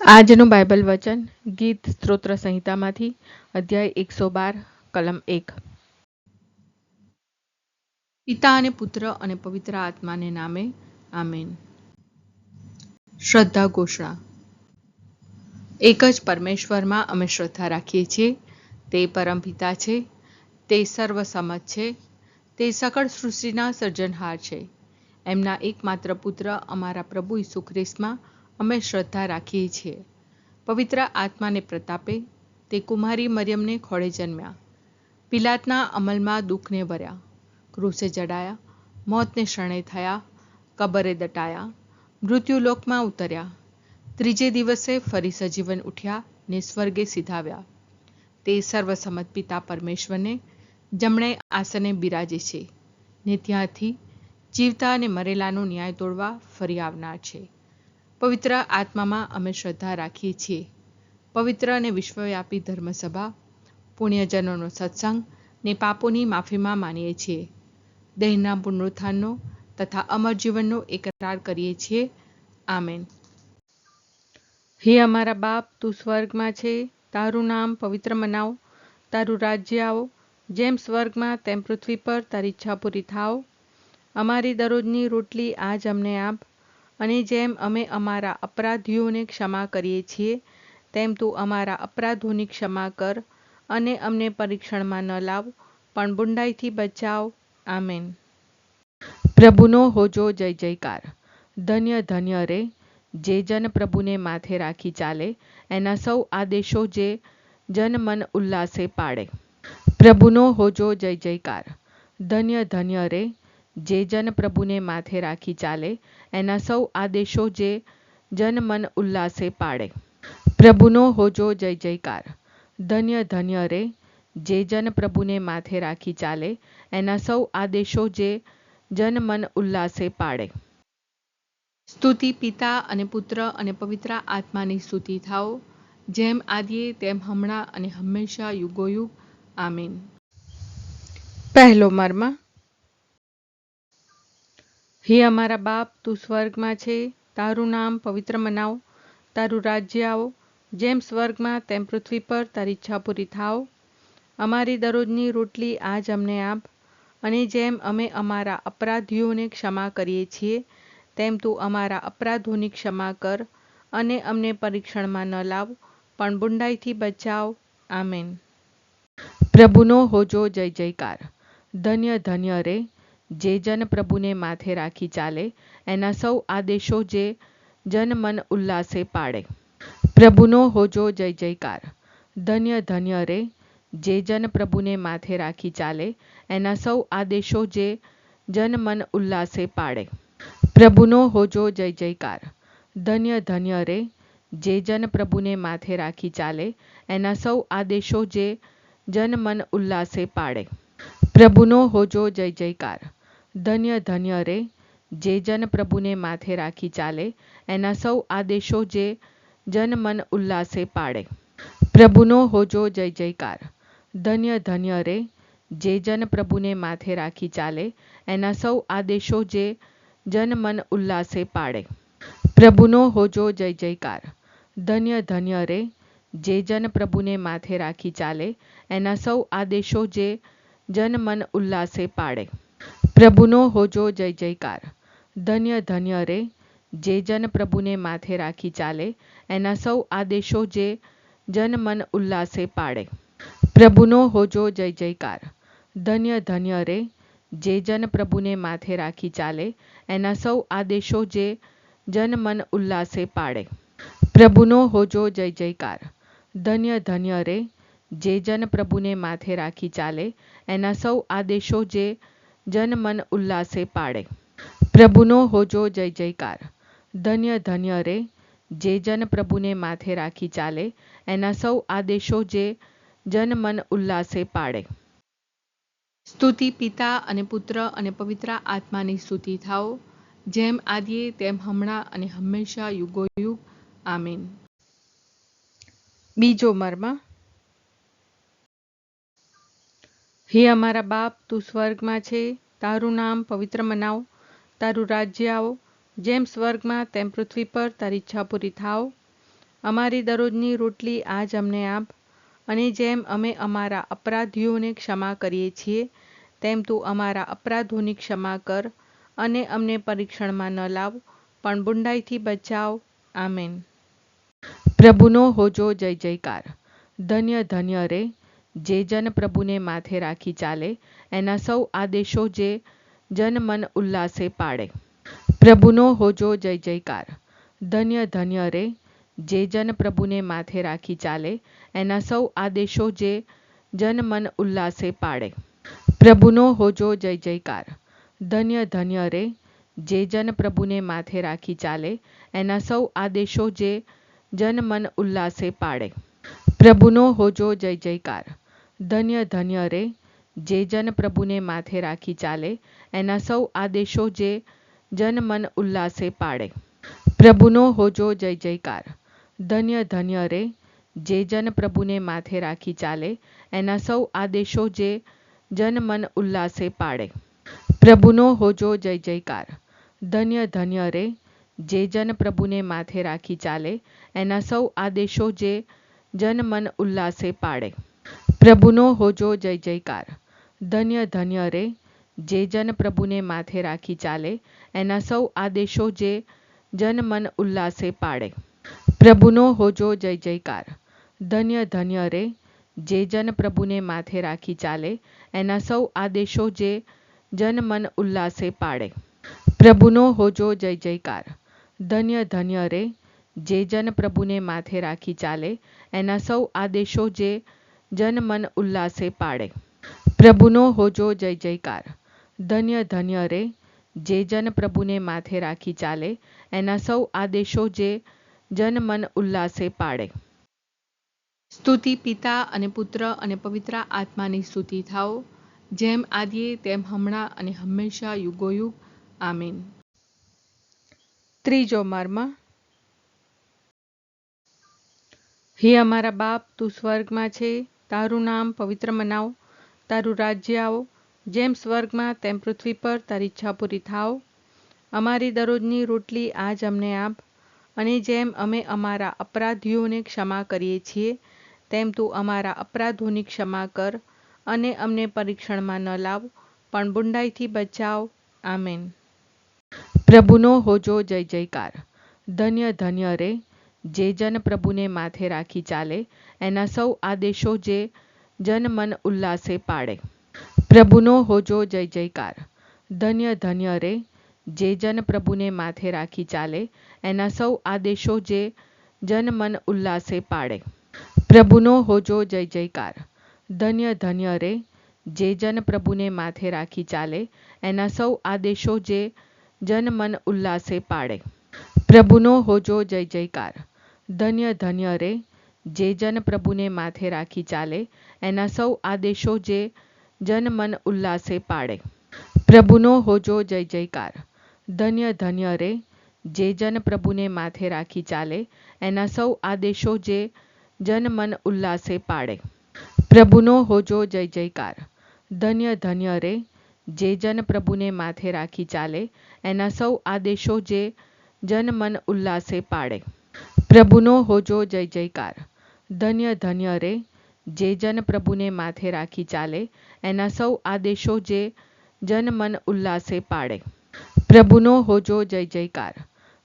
આજનું બાઇબલ વચન ગીત સ્ત્રોત્ર સંહિતામાંથી અધ્યાય 112 કલમ 1। પિતા અને પુત્ર અને પવિત્ર આત્માને નામે આમેન। શ્રદ્ધા ઘોષણા। એક જ પરમેશ્વરમાં અમે શ્રદ્ધા રાખીએ છીએ। તે પરમપિતા છે, તે સર્વસમત છે, તે સકળ સૃષ્ટિના સર્જનહાર છે। એમના એકમાત્ર પુત્ર અમારા પ્રભુ ઈસુ ખ્રિસ્તમાં અમે શ્રદ્ધા રાખીએ છીએ। પવિત્ર આત્માને પ્રતાપે તે કુમારી મરિયમને ખોળે જન્મ્યા, પિલાતના અમલમાં દુઃખને વર્યા, ક્રૂસે જડાયા, મોતને શરણે થયા, કબરે દટાયા, મૃત્યુલોકમાં ઉતર્યા, ત્રીજે દિવસે ફરી સજીવન ઉઠ્યા ને સ્વર્ગે સીધાવ્યા। તે સર્વસમત પિતા પરમેશ્વરને જમણે આસને બિરાજે છે ને ત્યાંથી જીવતા અને મરેલાનો ન્યાય તોડવા ફરી આવનાર છે। પવિત્ર આત્મામાં અમે શ્રદ્ધા રાખીએ છીએ। પવિત્ર અને વિશ્વવ્યાપી ધર્મસભા, પુણ્યજનોનો સત્સંગ ને પાપોની માફીમાં માનીએ છીએ। દેહના પુનરુત્થાનનો તથા અમર જીવનનો એકરાર કરીએ છીએ। આમેન। હે અમારા બાપ, તું સ્વર્ગમાં છે, તારું નામ પવિત્ર મનાવ, તારું રાજ્ય આવો, જેમ સ્વર્ગમાં તેમ પૃથ્વી પર તારી ઈચ્છા પૂરી થાવ। અમારી દરરોજની રોટલી આજ અમને આપ, અને જેમ અમે અમારા અપરાધીઓને ક્ષમા કરીએ છીએ તેમ તું અમારા અપરાધોની ક્ષમા કર, અને અમને પરીક્ષણમાં ન લાવ પણ બુંડાઈથી બચાવ। આમેન। પ્રભુનો હોજો જય જયકાર। ધન્ય ધન્ય રે જે જન પ્રભુને માથે રાખી ચાલે, એના સૌ આદેશો જે જન મન ઉલ્લાસે પાડે। પ્રભુનો હોજો જય જયકાર। ધન્ય ધન્ય રે જે જન પ્રભુને માથે રાખી ચાલે, એના સૌ આદેશો જે જન મન ઉલ્લાસે પાડે। પ્રભુનો હોજો જય જયકાર। ધન્ય ધન્ય રે જે જન પ્રભુને માથે રાખી ચાલે, એના સૌ આદેશો જે જન મન ઉલ્લાસે પાડે। સ્તુતિ પિતા અને પુત્ર અને પવિત્ર આત્માની સ્તુતિ થાઓ, જેમ આદિએ તેમ હમણાં અને હંમેશા યુગોયુગ। આમીન। પહેલો મર્મ। હે અમારા બાપ, તું સ્વર્ગમાં છે, તારું નામ પવિત્ર મનાવ, તારું રાજ્ય આવો, જેમ સ્વર્ગમાં તેમ પૃથ્વી પર તારી ઈચ્છા પૂરી થાવ। અમારી દરરોજની રોટલી આજ અમને આપ, અને જેમ અમે અમારા અપરાધીઓને ક્ષમા કરીએ છીએ તેમ તું અમારા અપરાધોની ક્ષમા કર, અને અમને પરીક્ષણમાં ન લાવ પણ બુંડાઈથી બચાવ। આમેન। પ્રભુનો હોજો જય જયકાર। ધન્ય ધન્ય રે જે જન પ્રભુને માથે રાખી ચાલે, એના સૌ આદેશો જે જન મન ઉલ્લાસે પાડે। પ્રભુનો હોજો જય જયકાર। ધન્ય ધન્ય રે જે જન પ્રભુને માથે રાખી ચાલે, એના સૌ આદેશો જે જન મન ઉલ્લાસે પાડે। પ્રભુનો હોજો જય જયકાર। ધન્ય ધન્ય રે જે જન પ્રભુને માથે રાખી ચાલે, એના સૌ આદેશો જે જન મન ઉલ્લાસે પાડે। પ્રભુનો હોજો જય જયકાર। ધન્ય ધન્ય રે જે જન પ્રભુને માથે રાખી ચાલે, એના સૌ આદેશો જે જન મન ઉલ્લાસે પાડે। પ્રભુનો હોજો જય જયકાર। ધન્ય ધન્ય રે જે જન પ્રભુને માથે રાખી ચાલે, એના સૌ આદેશો જે જન મન ઉલ્લાસે પાડે। પ્રભુનો હોજો જય જયકાર। ધન્ય ધન્ય રે જે જન પ્રભુને માથે રાખી ચાલે, એના સૌ આદેશો જે જન મન ઉલ્લાસે પાડે। પ્રભુનો હોજો જય જયકાર। ધન્ય ધન્ય રે જે જન પ્રભુને માથે રાખી ચાલે, એના સૌ આદેશો જે જન મન ઉલ્લાસે પાડે। પ્રભુનો હોજો જય જયકાર। ધન્ય ધન્ય રે જે જન પ્રભુને માથે રાખી ચાલે, એના સૌ આદેશો જે જન મન ઉલ્લાસે પાડે। પ્રભુનો હોજો જય જયકાર। ધન્ય ધન્ય રે જે જન પ્રભુને માથે રાખી ચાલે, એના સૌ આદેશો જે જન મન ઉલ્લાસે પાડે। પ્રભુનો હોજો જય જયકાર। ધન્ય ધન્ય રે જે જન પ્રભુને માથે રાખી ચાલે, એના સૌ આદેશો જે જન મન ઉલ્લાસે પાડે। સ્તુતિ પિતા અને પુત્ર અને પવિત્ર આત્માની સ્તુતિ થાઓ, જેમ આદિએ તેમ હમણાં અને હંમેશા યુગોયુગ। આમીન। બીજો મર્મ। હે અમારા બાપ, તું સ્વર્ગમાં છે, તારું નામ પવિત્ર મનાવ, તારું રાજ્ય આવો, જેમ સ્વર્ગમાં તેમ પૃથ્વી પર તારી ઈચ્છા પૂરી થાવ। અમારી દરરોજની રોટલી આજ અમને આપ, અને જેમ અમે અમારા અપરાધીઓને ક્ષમા કરીએ છીએ તેમ તું અમારા અપરાધોની ક્ષમા કર, અને અમને પરીક્ષણમાં ન લાવ પણ બુંડાઈથી બચાવ. આમેન. પ્રભુનો હોજો જય જયકાર. ધન્ય ધન્ય રે જે જન પ્રભુને માથે રાખી ચાલે, એના સૌ આદેશો જે જન મન ઉલ્લાસે પાડે. પ્રભુનો હોજો જય જયકાર. ધન્ય ધન્ય રે જે જન પ્રભુને માથે રાખી ચાલે, એના સૌ આદેશો જે જન મન ઉલ્લાસે પાડે. પ્રભુનો હોજો જય જયકાર. ધન્ય ધન્ય રે જે જન પ્રભુને માથે રાખી ચાલે, એના સૌ આદેશો જે જન મન ઉલ્લાસે પાડે. પ્રભુનો હોજો જય જયકાર. ધન્ય ધન્ય રે જે જન પ્રભુને માથે રાખી ચાલે, એના સૌ આદેશો જે જન મન ઉલ્લાસે પાડે. પ્રભુનો હોજો જય જયકાર. ધન્ય ધન્ય રે જે જન પ્રભુને માથે રાખી ચાલે, એના સૌ આદેશો જે જન મન ઉલ્લાસે પાડે. પ્રભુનો હોજો જય જયકાર. ધન્ય ધન્ય રે જે જન પ્રભુને માથે રાખી ચાલે, એના સૌ આદેશો જે જન મન ઉલ્લાસે પાડે. પ્રભુનો હોજો જય જયકાર. ધન્ય ધન્ય રે જે જન પ્રભુને માથે રાખી ચાલે, એના સૌ આદેશો જે જન મન ઉલ્લાસે પાડે. પ્રભુનો હોજો જય જયકાર. ધન્ય ધન્ય રે જે જન પ્રભુને માથે રાખી ચાલે, એના સૌ આદેશો જે જન મન ઉલ્લાસે પાડે. પ્રભુનો હોજો જય જયકાર. ધન્ય ધન્ય રે જે જન પ્રભુને માથે રાખી ચાલે, એના સૌ આદેશો જે જન મન ઉલ્લાસે પાડે. પ્રભુનો હોજો જય જયકાર. ધન્ય ધન્ય રે જે જન પ્રભુને માથે રાખી ચાલે, એના સૌ આદેશો જે જન મન ઉલ્લાસે પાડે. સ્તુતિ પિતા અને પુત્ર અને પવિત્ર આત્માની સ્તુતિ થાઓ, જેમ આદિએ તેમ હમણાં અને હંમેશા યુગોયુગ. આમીન. ત્રીજો મર્મ. હે અમારા બાપ, તું સ્વર્ગમાં છે, તારું નામ પવિત્ર મનાવ, તારું રાજ્ય આવો, જેમ સ્વર્ગમાં તેમ પૃથ્વી પર તારી ઈચ્છા પૂરી થાવ. અમારી દરરોજની રોટલી આજ અમને આપ, અને જેમ અમે અમારા અપરાધીઓને ક્ષમા કરીએ છીએ તેમ તું અમારા અપરાધોની ક્ષમા કર, અને અમને પરીક્ષણમાં ન લાવ પણ બુંડાઈથી બચાવ. આમેન. પ્રભુનો હોજો જય જયકાર. ધન્ય ધન્ય રે જે જન પ્રભુને માથે રાખી ચાલે, એના સૌ આદેશો જે જન મન ઉલ્લાસે પાડે. પ્રભુનો હોજો જય જયકાર. ધન્ય ધન્ય રે જે જન પ્રભુને માથે રાખી ચાલે, એના સૌ આદેશો જે જન મન ઉલ્લાસે પાડે. પ્રભુનો હોજો જય જયકાર. ધન્ય ધન્ય રે જે જન પ્રભુને માથે રાખી ચાલે, એના સૌ આદેશો જે જન મન ઉલ્લાસે પાડે. પ્રભુનો હોજો જય જયકાર. ધન્ય ધન્ય રે જે જન પ્રભુને માથે રાખી ચાલે, એના સૌ આદેશો જે જન મન ઉલ્લાસે પાડે. પ્રભુનો હોજો જય જયકાર. ધન્ય ધન્ય રે જે જન પ્રભુને માથે રાખી ચાલે, એના સૌ આદેશો જે જન મન ઉલ્લાસે પાડે. પ્રભુનો હોજો જય જયકાર. ધન્ય ધન્ય રે જે જન પ્રભુને માથે રાખી ચાલે, એના સૌ આદેશો જે જન મન ઉલ્લાસે પાડે. પ્રભુનો હોજો જય જયકાર. ધન્ય ધન્ય રે જે જન પ્રભુને માથે રાખી ચાલે, એના સૌ આદેશો જે જન મન ઉલ્લાસે પાડે. પ્રભુનો હોજો જય જયકાર.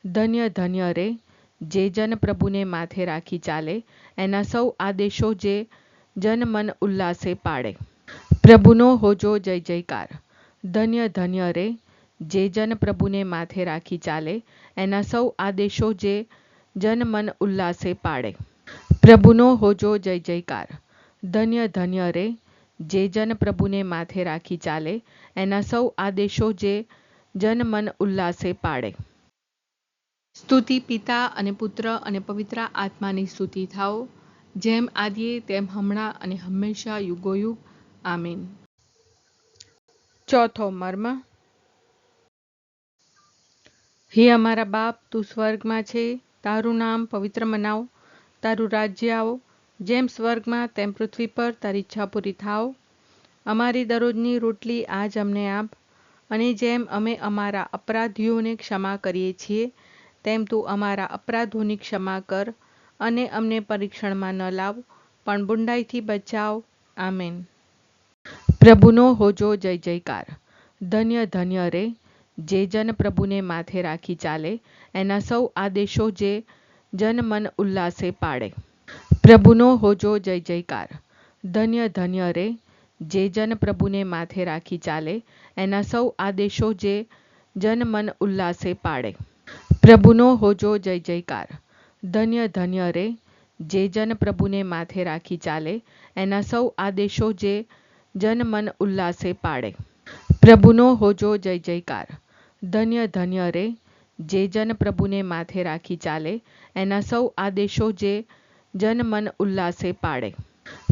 ધન્ય ધન્ય રે જે જન પ્રભુને માથે રાખી ચાલે, એના સૌ આદેશો જે જન મન ઉલ્લાસે પાડે. પ્રભુનો હોજો જય જયકાર. ધન્ય ધન્ય રે જે જન પ્રભુને માથે રાખી ચાલે, એના સૌ આદેશો જે જન મન ઉલ્લાસે પાડે. પ્રભુનો હોજો જય જયકાર. ધન્ય ધન્ય રે જે જન પ્રભુને માથે રાખી ચાલે, એના સૌ આદેશો જે જન મન ઉલ્લાસે પાડે. સ્તુતિ પિતા અને પુત્ર અને પવિત્ર આત્માની સ્તુતિ થાઓ, જેમ આદિએ તેમ હમણાં અને હંમેશા યુગોયુગ. આમીન. ચોથો મર્મ. હે અમારા બાપ, તું સ્વર્ગમાં છે, તારું નામ પવિત્ર મનાવ, તારું રાજ્ય આવો, જેમ સ્વર્ગમાં તેમ પૃથ્વી પર તારી ઈચ્છા પૂરી થાવ. અમારી દરરોજની રોટલી આજ અમને આપ, અને જેમ અમે અમારા અપરાધીઓને ક્ષમા કરીએ છીએ તેમ તું અમારા અપરાધોની ક્ષમા કર, અને અમને પરીક્ષણમાં ન લાવ, પણ બુંડાઈથી બચાવ. આમેન. પ્રભુનો હોજો જય જયકાર. ધન્ય ધન્ય રે જે જન પ્રભુને માથે રાખી ચાલે, એના સૌ આદેશો જે જન મન ઉલ્લાસે પાડે. પ્રભુનો હોજો જય જયકાર. ધન્ય ધન્ય રે જે જન પ્રભુને માથે રાખી ચાલે, એના સૌ આદેશો જે જન મન ઉલ્લાસે પાડે. પ્રભુનો હોજો જય જયકાર. ધન્ય ધન્ય રે જે જન પ્રભુને માથે રાખી ચાલે, એના સૌ આદેશો જે જન મન ઉલ્લાસે પાડે. પ્રભુનો હોજો જય જયકાર. ધન્ય ધન્ય રે જે જન પ્રભુને માથે રાખી ચાલે, એના સૌ આદેશો જે જન મન ઉલ્લાસે પાડે.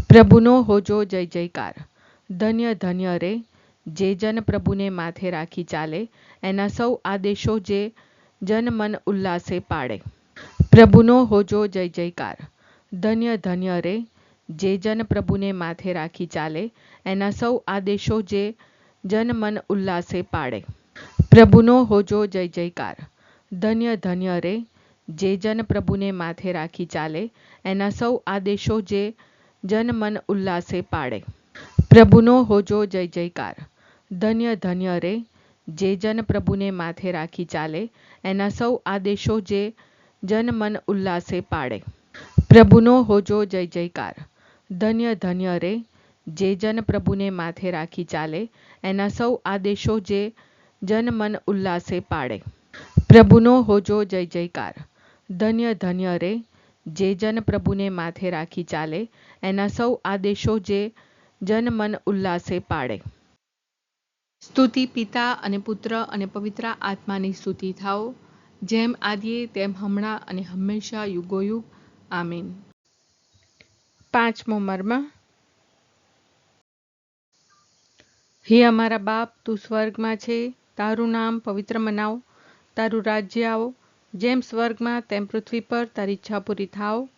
પ્રભુનો હોજો જય જયકાર. ધન્ય ધન્ય રે જે જન પ્રભુને માથે રાખી ચાલે, એના સૌ આદેશો જે જન મન ઉલ્લાસે પાડે. પ્રભુનો હોજો જય જયકાર. ધન્ય ધન્ય રે જે જન પ્રભુને માથે રાખી ચાલે, એના સૌ આદેશો જે જન મન ઉલ્લાસે પાડે. પ્રભુનો હોજો જય જયકાર. ધન્ય ધન્ય રે જે જન પ્રભુને માથે રાખી ચાલે, એના સૌ આદેશો જે જન મન ઉલ્લાસે પાડે. પ્રભુનો હોજો જય જયકાર. ધન્ય ધન્ય રે જે જન પ્રભુને માથે રાખી ચાલે, એના સૌ આદેશો જે જન મન ઉલ્લાસે પાડે. પ્રભુનો હોજો જય જયકાર. ધન્ય ધન્ય રે જે જન પ્રભુને માથે રાખી ચાલે, એના સૌ આદેશો જે જન મન ઉલ્લાસે પાડે. પ્રભુનો હોજો જય જયકાર. ધન્ય ધન્ય રે જે જન પ્રભુને માથે રાખી ચાલે, એના સૌ આદેશો જે જન મન ઉલ્લાસે પાડે. સ્તુતિ પિતા અને પુત્ર અને પવિત્ર આત્માની સ્તુતિ થાઓ, જેમ આદિએ તેમ હમણાં અને હંમેશા યુગોયુગ. આમીન. પાંચમો મર્મ. હે અમારા બાપ, તું સ્વર્ગમાં છે, તારું નામ પવિત્ર મનાવ, તારું રાજ્ય આવો, જેમ સ્વર્ગમાં તેમ પૃથ્વી પર તારી ઈચ્છા પૂરી થાવ.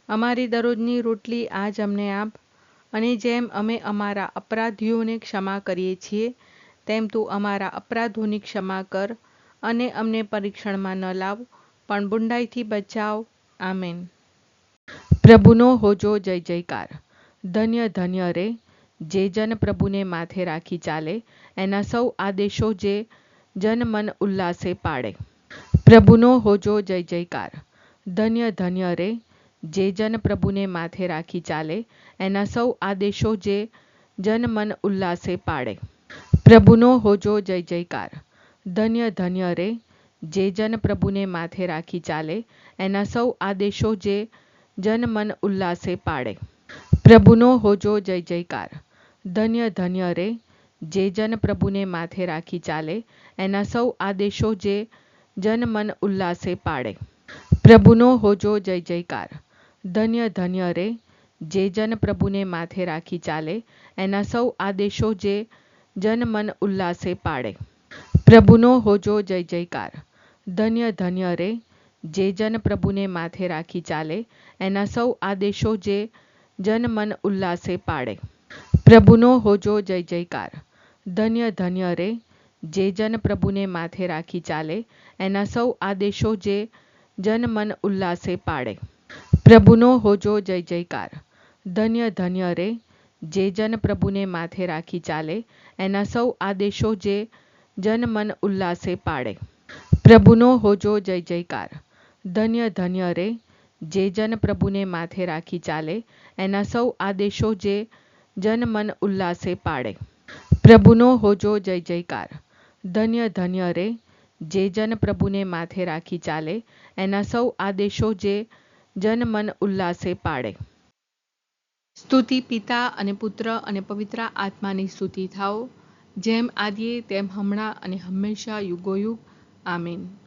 અમારી દરરોજની રોટલી આજ અમને આપ, અને જેમ અમે અમારા અપરાધીઓને ક્ષમા કરીએ છીએ, તેમ તું અમારા અપરાધોની ક્ષમા કર, અને અમને પરીક્ષણમાં ન લાવ, પણ બુંડાઈથી બચાવ. આમેન. પ્રભુનો હોજો જય જયકાર. ધન્ય ધન્ય રે જે જન પ્રભુને માથે રાખી ચાલે, એના સૌ આદેશો જે જન મન ઉલ્લાસે પાડે. પ્રભુનો હોજો જય જયકાર. ધન્ય ધન્ય રે જે જન પ્રભુને માથે રાખી ચાલે, એના સૌ આદેશો જે જન મન ઉલ્લાસે પાડે. પ્રભુનો હોજો જય જયકાર. ધન્ય ધન્ય રે જે જન પ્રભુને માથે રાખી ચાલે, એના સૌ આદેશો જે જન મન ઉલ્લાસે પાડે. પ્રભુનો હોજો જય જયકાર. ધન્ય ધન્ય રે જે જન પ્રભુને માથે રાખી ચાલે, એના સૌ આદેશો જે જન મન ઉલ્લાસે પાડે. પ્રભુનો હોજો જય જયકાર. ધન્ય ધન્ય રે જે જન પ્રભુને માથે રાખી ચાલે, એના સૌ આદેશો જે જન મન ઉલ્લાસે પાડે. પ્રભુનો હોજો જય જયકાર. ધન્ય ધન્ય રે જે જન પ્રભુને માથે રાખી ચાલે, એના સૌ આદેશો જે જન મન ઉલ્લાસે પાડે. પ્રભુનો હોજો જય જયકાર. ધન્ય ધન્ય રે જે જન પ્રભુને માથે રાખી ચાલે, એના સૌ આદેશો જે જન મન ઉલ્લાસે પાડે. પ્રભુનો હોજો જય જયકાર. ધન્ય ધન્ય રે જે જન પ્રભુને માથે રાખી ચાલે, એના સૌ આદેશો જે જન મન ઉલ્લાસે પાડે. પ્રભુનો હોજો જય જયકાર. ધન્ય ધન્ય રે જે જન પ્રભુને માથે રાખી ચાલે, એના સૌ આદેશો જે જન મન ઉલ્લાસે પાડે. પ્રભુનો હોજો જય જયકાર. ધન્ય ધન્ય રે જે જન પ્રભુને માથે રાખી ચાલે, એના સૌ આદેશો જે જન મન ઉલ્લાસે પાડે. સ્તુતિ પિતા અને પુત્ર અને પવિત્ર આત્માની સ્તુતિ થાઓ, જેમ આદિએ તેમ હમણાં અને હંમેશા યુગોયુગ. આમીન.